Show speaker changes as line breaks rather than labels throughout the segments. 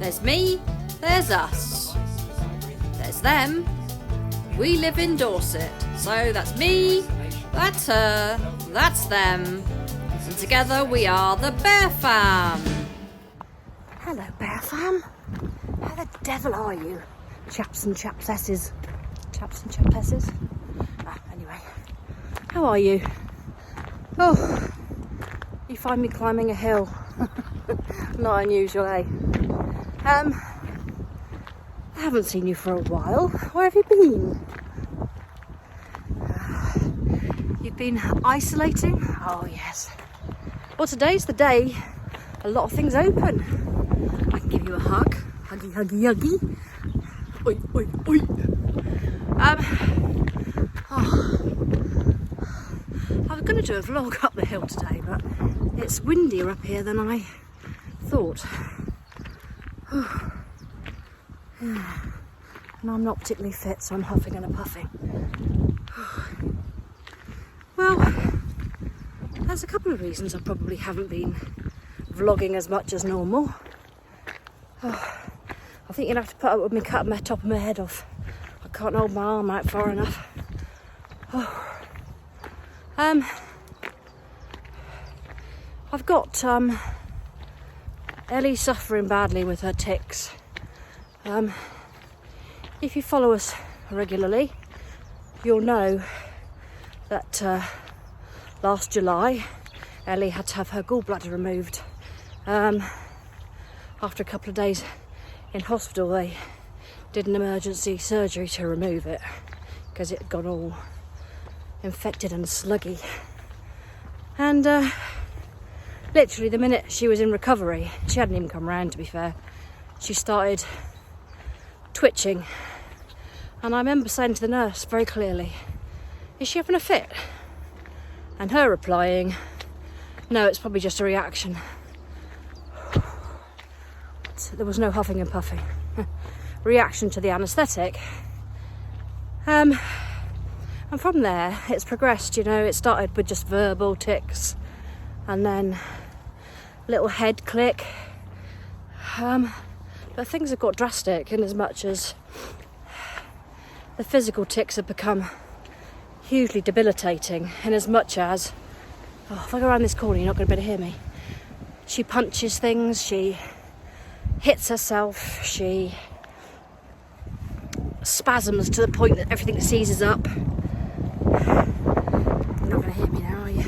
There's me, there's us. There's them. We live in Dorset. So that's me, that's her, that's them. And together we are the Bear Fam.
Hello, Bear Fam. How the devil are you? Chaps and chapsesses. Chaps and chapsesses. Anyway, how are you? Oh, you find me climbing a hill. Not unusual, eh? I haven't seen you for a while. Where have you been? You've been isolating? Oh, yes. Well, today's the day a lot of things open. I can give you a hug. Huggy, huggy, huggy. Oi, oi, oi. I was going to do a vlog up the hill today, but it's windier up here than I thought. And I'm not particularly fit, so I'm huffing and puffing. Well, there's a couple of reasons I probably haven't been vlogging as much as normal. I think you'll have to put up with me cutting my top of my head off. I can't hold my arm out far enough. I've got Ellie suffering badly with her tics. If you follow us regularly, you'll know that last July Ellie had to have her gallbladder removed. After a couple of days in hospital, they did an emergency surgery to remove it because it had gone all infected and sluggy. And literally the minute she was in recovery, she hadn't even come round, to be fair, she started twitching. And I remember saying to the nurse very clearly, "Is she having a fit?" And her replying, "No, it's probably just a reaction." There was no huffing and puffing. Reaction to the anaesthetic. And from there, it's progressed, you know. It started with just verbal tics, and then little head click. But things have got drastic in as much as the physical tics have become hugely debilitating, in as much as, if I go around this corner, you're not going to be able to hear me. She punches things, she hits herself, she spasms to the point that everything seizes up. You're not going to hear me now, are you?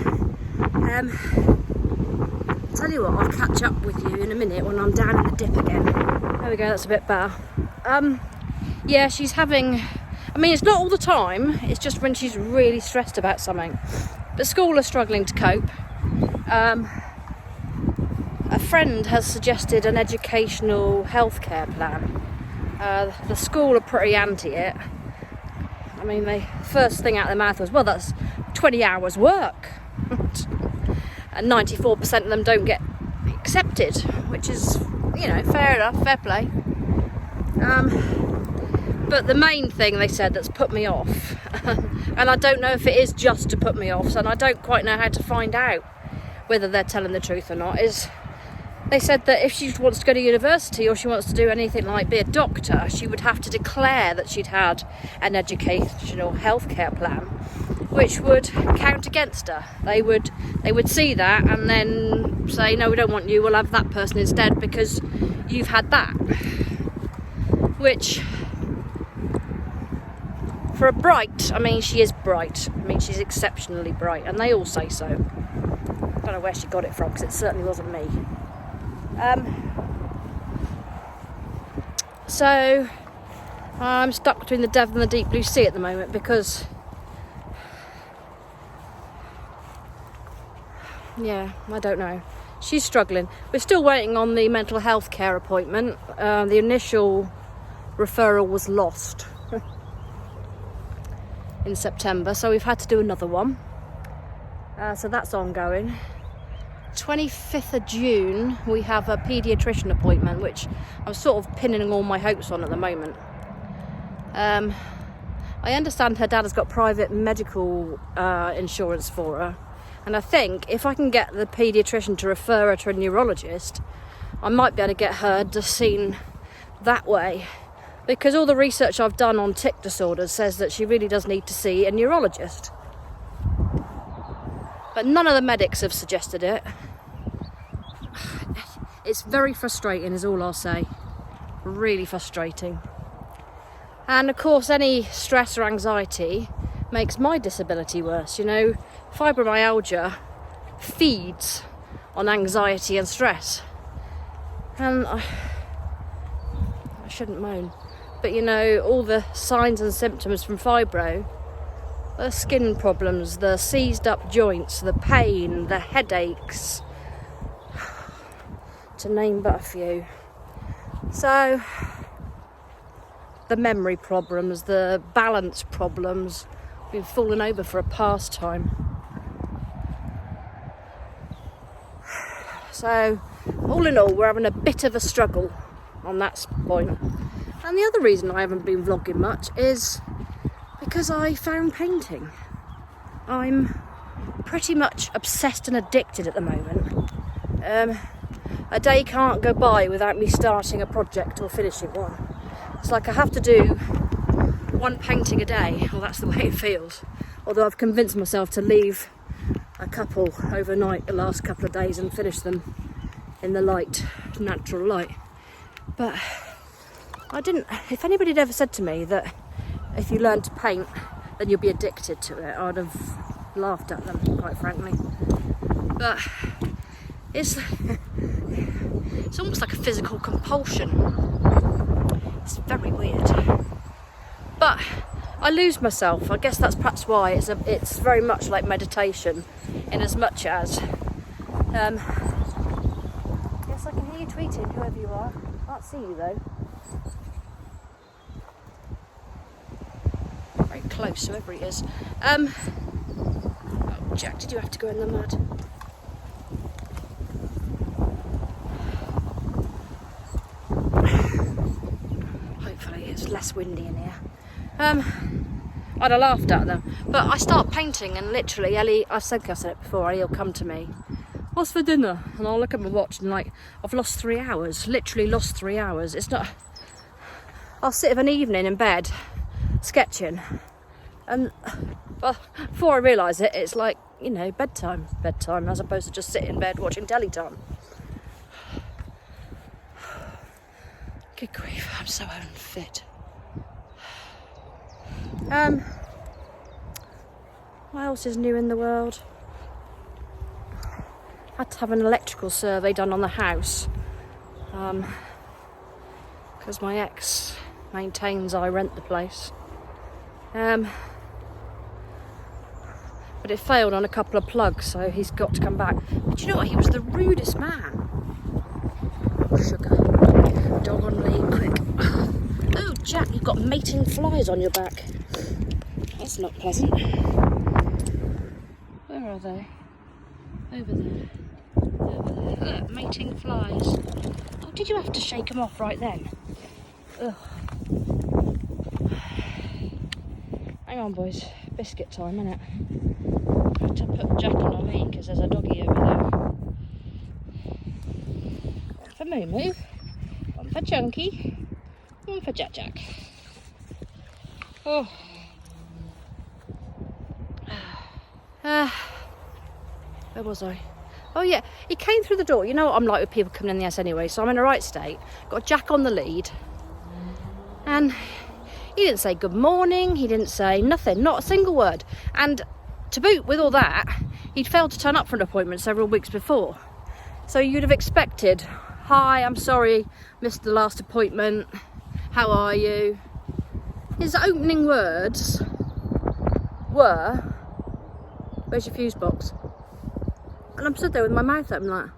Tell you what, I'll catch up with you in a minute when I'm down in the dip again. There we go, that's a bit better. Yeah, she's having, it's not all the time, it's just when she's really stressed about something. But school are struggling to cope. A friend has suggested an educational healthcare plan. The school are pretty anti it. The first thing out of their mouth was, well, that's 20 hours work. And 94% of them don't get accepted, which is, fair enough, fair play. But the main thing they said that's put me off, and I don't know if it is just to put me off, and I don't quite know how to find out whether they're telling the truth or not, is they said that if she wants to go to university or she wants to do anything like be a doctor, she would have to declare that she'd had an educational healthcare plan, which would count against her. They would see that and then say, no, we don't want you, we'll have that person instead because you've had that. Which, for a bright, she is bright. She's exceptionally bright, and they all say so. I don't know where she got it from, because it certainly wasn't me. So I'm stuck between the devil and the deep blue sea at the moment, because I don't know, she's struggling. We're still waiting on the mental health care appointment. The initial referral was lost in September, so we've had to do another one. So that's ongoing. 25th of June we have a paediatrician appointment, which I'm sort of pinning all my hopes on at the moment. I understand her dad has got private medical insurance for her, and I think if I can get the paediatrician to refer her to a neurologist, I might be able to get her seen that way, because all the research I've done on tic disorders says that she really does need to see a neurologist. But none of the medics have suggested it. It's very frustrating is all I'll say. Really frustrating. And of course any stress or anxiety makes my disability worse. You know, fibromyalgia feeds on anxiety and stress. And I shouldn't moan, but you know, all the signs and symptoms from fibro, the skin problems, the seized up joints, the pain, the headaches, to name but a few. So the memory problems, the balance problems, been falling over for a pastime. So all in all, we're having a bit of a struggle on that point. And the other reason I haven't been vlogging much is because I found painting. I'm pretty much obsessed and addicted at the moment. A day can't go by without me starting a project or finishing one. It's like I have to do one painting a day. Well, that's the way it feels. Although I've convinced myself to leave a couple overnight the last couple of days and finish them in the light, natural light. But I didn't, if anybody had ever said to me that if you learn to paint then you'll be addicted to it, I'd have laughed at them, quite frankly. But it's almost like a physical compulsion. It's very weird. But I lose myself. I guess that's perhaps why it's very much like meditation, in as much as yes, I can hear you tweeting, whoever you are. I can't see you though. Very close, whoever he is. Oh, Jack, did you have to go in the mud? Hopefully it's less windy in here. I'd have laughed at them, but I start painting and literally Ellie, I said it before, Ellie will come to me, what's for dinner? And I'll look at my watch and like, I've lost 3 hours, literally lost 3 hours. It's not, I'll sit of an evening in bed sketching and well, before I realise it, it's like, you know, bedtime as opposed to just sitting in bed watching telly time. Good grief, I'm so unfit. What else is new in the world? Had to have an electrical survey done on the house because my ex maintains I rent the place. But it failed on a couple of plugs, so he's got to come back. But you know what? He was the rudest man. Oh, sugar. Dog on lead, quick. Oh, Jack, you've got mating flies on your back. That's not pleasant. Where are they? Over there. Over there. Look, mating flies. Oh, did you have to shake them off right then? Ugh. Hang on, boys. Biscuit time, innit? I have to put Jack on a lead because there's a doggy over there. One for Moo, one for Chunky, one for Jack. Oh. Where was I? Oh yeah, he came through the door. You know what I'm like with people coming in the house anyway, so I'm in a right state. Got Jack on the lead. And he didn't say good morning, he didn't say nothing, not a single word. And to boot with all that, he'd failed to turn up for an appointment several weeks before. So you'd have expected, hi, I'm sorry, missed the last appointment, how are you? His opening words were, where's your fuse box? And I'm stood there with my mouth open like,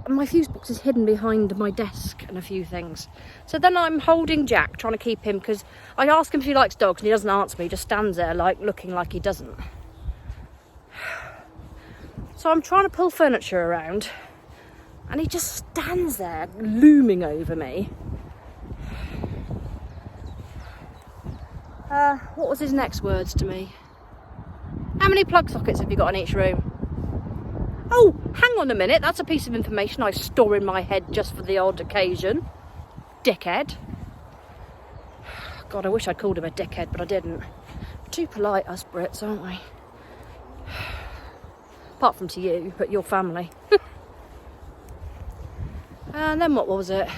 and my fuse box is hidden behind my desk and a few things. So then I'm holding Jack, trying to keep him, because I ask him if he likes dogs and he doesn't answer me, he just stands there like looking like he doesn't. So I'm trying to pull furniture around and he just stands there looming over me. What was his next words to me? How many plug sockets have you got in each room? Oh, hang on a minute. That's a piece of information I store in my head just for the odd occasion. Dickhead. God, I wish I'd called him a dickhead, but I didn't. We're too polite, us Brits, aren't we? Apart from to you, but your family. And then what was it?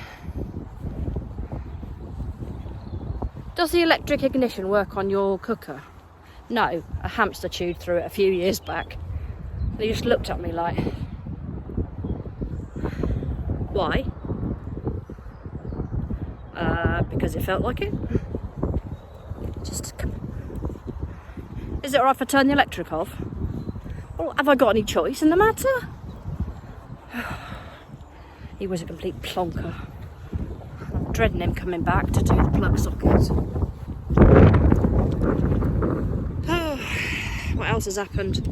Does the electric ignition work on your cooker? No, a hamster chewed through it a few years back. And he just looked at me like, why? Because it felt like it. Just, is it alright if I turn the electric off? Well, have I got any choice in the matter? He was a complete plonker. I'm dreading him coming back to do the plug sockets. What else has happened?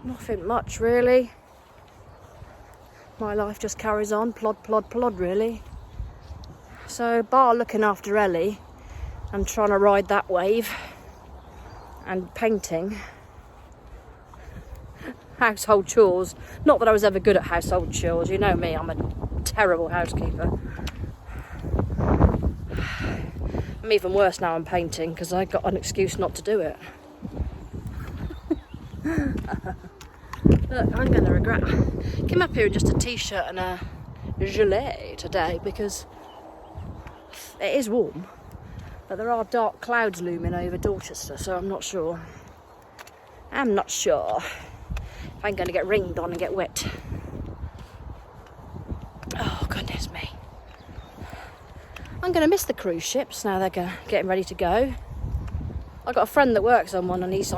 Nothing much really. My life just carries on, plod, plod, plod really. So bar looking after Ellie and trying to ride that wave and painting, household chores. Not that I was ever good at household chores, you know me, I'm a terrible housekeeper. I'm even worse now I'm painting because I got an excuse not to do it. Look, I'm going to regret. I came up here in just a t-shirt and a gilet today because it is warm, but there are dark clouds looming over Dorchester, so I'm not sure. I'm not sure if I'm going to get rained on and get wet. Oh, goodness me. I'm going to miss the cruise ships now they're getting ready to go. I've got a friend that works on one and he's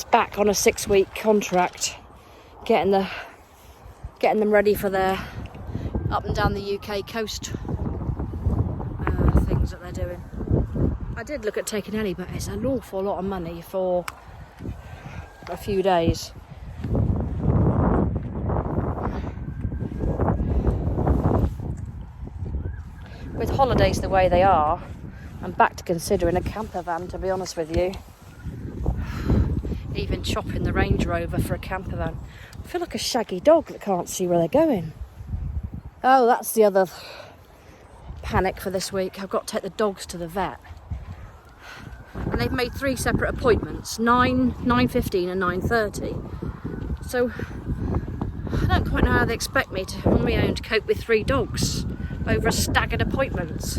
back on a 6-week contract, getting them ready for their up and down the UK coast things that they're doing. I did look at taking Ellie, but it's an awful lot of money for a few days. With holidays the way they are, I'm back to considering a camper van, to be honest with you. Even chopping the Range Rover for a camper van. I feel like a shaggy dog that can't see where they're going. Oh, that's the other panic for this week. I've got to take the dogs to the vet. And they've made 3 separate appointments, 9, 9:15 and 9:30. So I don't quite know how they expect me to, on my own, to cope with 3 dogs over a staggered appointments.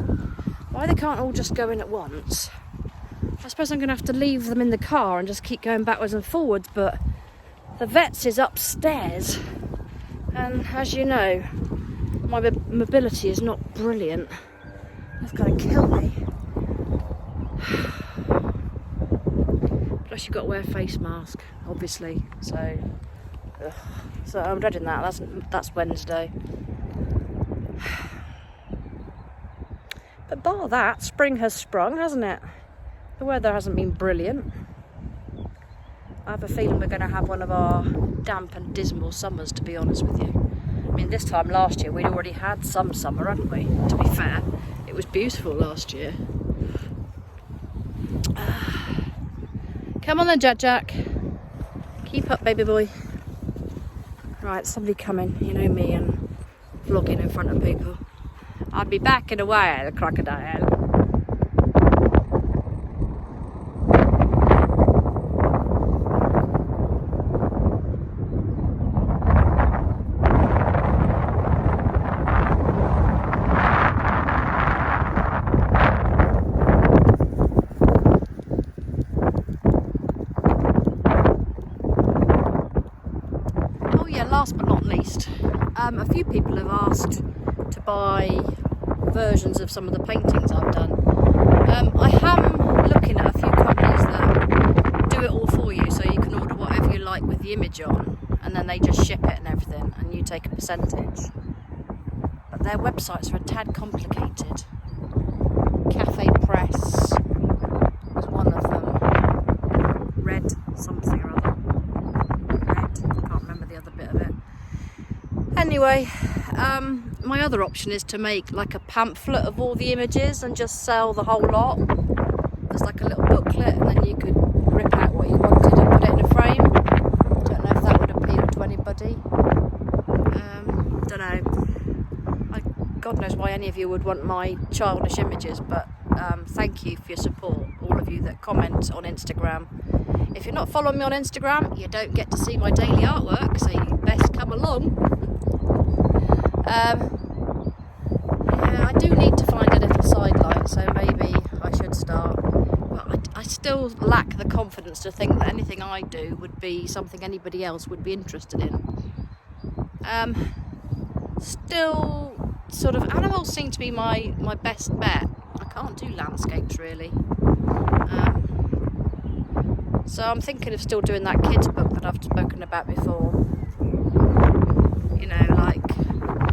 Why they can't all just go in at once? I suppose I'm going to have to leave them in the car and just keep going backwards and forwards, but the vet's is upstairs. And as you know, my mobility is not brilliant. That's going to kill me. Plus you've got to wear a face mask, obviously. So I'm dreading that. That's Wednesday. But bar that, spring has sprung, hasn't it? The weather hasn't been brilliant. I have a feeling we're going to have one of our damp and dismal summers, to be honest with you. I mean, this time last year we'd already had some summer, hadn't we? To be fair, it was beautiful last year. Come on then, Jack. Keep up, baby boy. Right, somebody coming, you know me, and vlogging in front of people. I'll be back in a while, crocodile. Last but not least, a few people have asked to buy versions of some of the paintings I've done. I am looking at a few companies that do it all for you, so you can order whatever you like with the image on, and then they just ship it and everything, and you take a percentage. But their websites are a tad complicated. Cafe Press was one of them. Red something or other. Anyway, my other option is to make like a pamphlet of all the images and just sell the whole lot. There's like a little booklet, and then you could rip out what you wanted and put it in a frame. Don't know if that would appeal to anybody. Don't know. God knows why any of you would want my childish images, but thank you for your support, all of you that comment on Instagram. If you're not following me on Instagram, you don't get to see my daily artwork, so you best come along. Yeah, I do need to find a little sideline, so maybe I should start. But I still lack the confidence to think that anything I do would be something anybody else would be interested in. Still, sort of, animals seem to be my best bet. I can't do landscapes really. So I'm thinking of still doing that kids book that I've spoken about before. You know, like,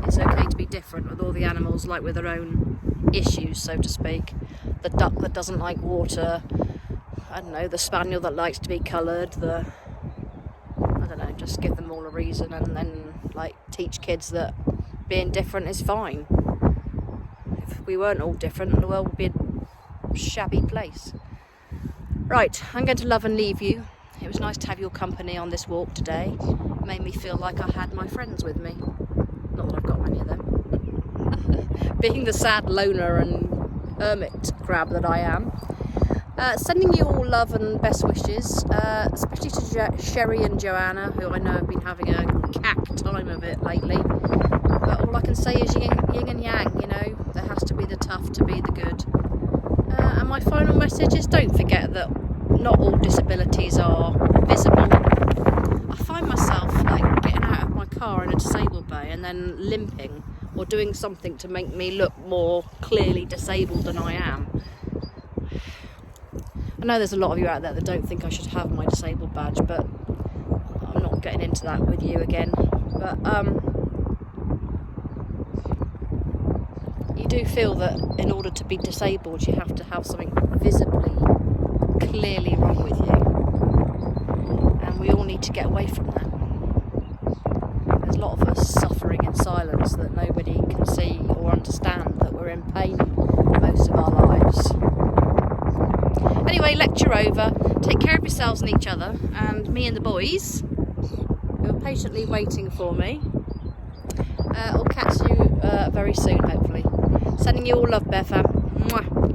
it's okay to be different with all the animals, like with their own issues, so to speak. The duck that doesn't like water, I don't know, the spaniel that likes to be coloured, I don't know, just give them all a reason, and then, like, teach kids that being different is fine. If we weren't all different, the world would be a shabby place. Right, I'm going to love and leave you. It was nice to have your company on this walk today. It made me feel like I had my friends with me. Not that I've got many of them. Being the sad loner and hermit crab that I am. Sending you all love and best wishes, especially to Sherry and Joanna, who I know have been having a cack time of it lately. But all I can say is yin and yang, you know. There has to be the tough to be the good. And my final message is, don't forget that not all disabilities are visible. I find myself like getting out of my car in a disabled bay and then limping or doing something to make me look more clearly disabled than I am. I know there's a lot of you out there that don't think I should have my disabled badge, but I'm not getting into that with you again. But you do feel that in order to be disabled you have to have something visibly, clearly wrong with you, and we all need to get away from that. There's a lot of us suffering in silence that nobody can see or understand, that we're in pain most of our lives. Anyway, lecture over. Take care of yourselves and each other, and me and the boys who are patiently waiting for me. I'll catch you very soon, hopefully. Sending you all love, Bear fam. Mwah.